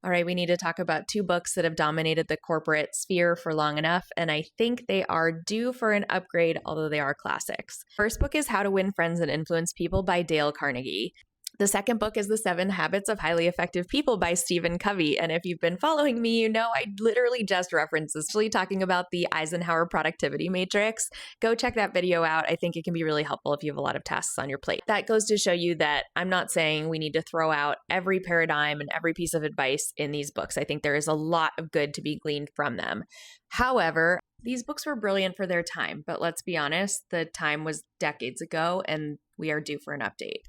All right, we need to talk about two books that have dominated the corporate sphere for long enough, and I think they are due for an upgrade, although they are classics. First book is How to Win Friends and Influence People by Dale Carnegie. The second book is The 7 Habits of Highly Effective People by Stephen Covey. And if you've been following me, you know I literally just referenced this, actually talking about the Eisenhower Productivity Matrix. Go check that video out. I think it can be really helpful if you have a lot of tasks on your plate. That goes to show you that I'm not saying we need to throw out every paradigm and every piece of advice in these books. I think there is a lot of good to be gleaned from them. However, these books were brilliant for their time, but let's be honest, the time was decades ago and we are due for an update.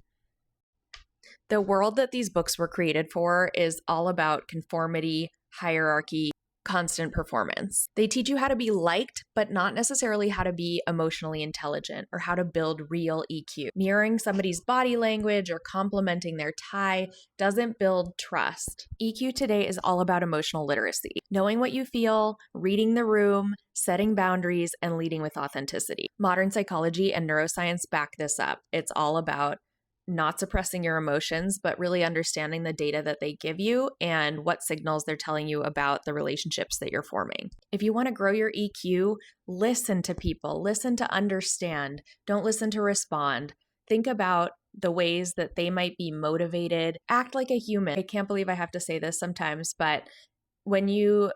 The world that these books were created for is all about conformity, hierarchy, constant performance. They teach you how to be liked, but not necessarily how to be emotionally intelligent or how to build real EQ. Mirroring somebody's body language or complimenting their tie doesn't build trust. EQ today is all about emotional literacy, knowing what you feel, reading the room, setting boundaries, and leading with authenticity. Modern psychology and neuroscience back this up. It's all about not suppressing your emotions, but really understanding the data that they give you and what signals they're telling you about the relationships that you're forming. If you want to grow your EQ, listen to people, listen to understand, don't listen to respond. Think about the ways that they might be motivated. Act like a human. I can't believe I have to say this sometimes, but when you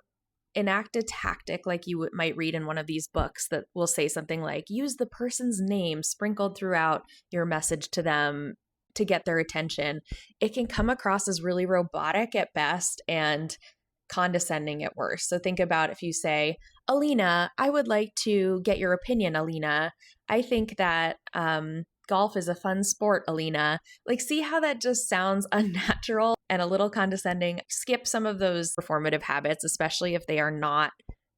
enact a tactic like you might read in one of these books that will say something like, use the person's name sprinkled throughout your message to them to get their attention, it can come across as really robotic at best and condescending at worst. So think about if you say, Alina, I would like to get your opinion, Alina. I think that golf is a fun sport, Alina. Like, see how that just sounds unnatural and a little condescending? Skip some of those performative habits, especially if they are not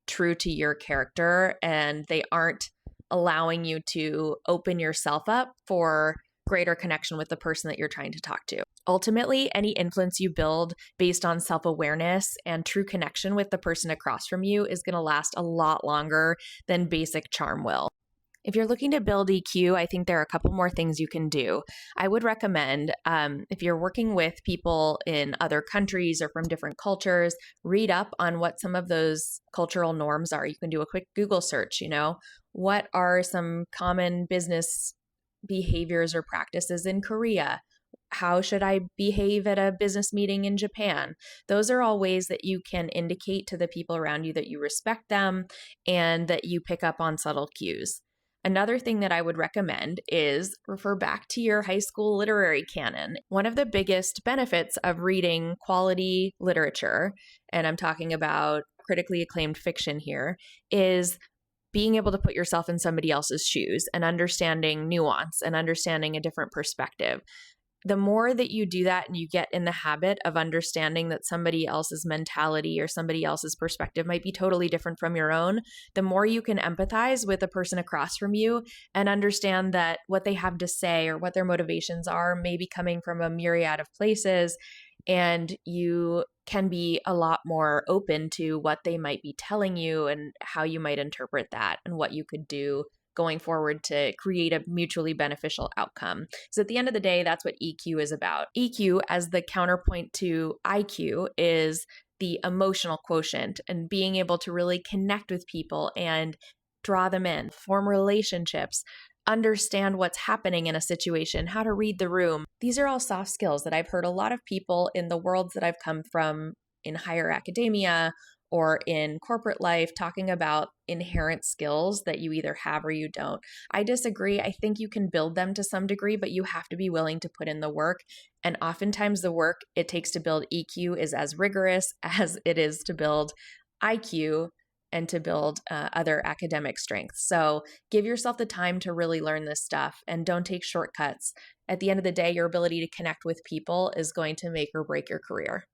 true to your character and they aren't allowing you to open yourself up for greater connection with the person that you're trying to talk to. Ultimately, any influence you build based on self-awareness and true connection with the person across from you is going to last a lot longer than basic charm will. If you're looking to build EQ, I think there are a couple more things you can do. I would recommend, if you're working with people in other countries or from different cultures, read up on what some of those cultural norms are. You can do a quick Google search, what are some common business behaviors or practices in Korea? How should I behave at a business meeting in Japan? Those are all ways that you can indicate to the people around you that you respect them and that you pick up on subtle cues. Another thing that I would recommend is refer back to your high school literary canon. One of the biggest benefits of reading quality literature, and I'm talking about critically acclaimed fiction here, is being able to put yourself in somebody else's shoes and understanding nuance and understanding a different perspective. The more that you do that and you get in the habit of understanding that somebody else's mentality or somebody else's perspective might be totally different from your own, the more you can empathize with the person across from you and understand that what they have to say or what their motivations are may be coming from a myriad of places, and you can be a lot more open to what they might be telling you and how you might interpret that and what you could do going forward to create a mutually beneficial outcome. So at the end of the day, that's what EQ is about. EQ, as the counterpoint to IQ, is the emotional quotient and being able to really connect with people and draw them in, form relationships, understand what's happening in a situation, how to read the room. These are all soft skills that I've heard a lot of people in the worlds that I've come from in higher academia or in corporate life talking about inherent skills that you either have or you don't. I disagree. I think you can build them to some degree, but you have to be willing to put in the work. And oftentimes the work it takes to build EQ is as rigorous as it is to build IQ and to build other academic strengths. So give yourself the time to really learn this stuff and don't take shortcuts. At the end of the day, your ability to connect with people is going to make or break your career.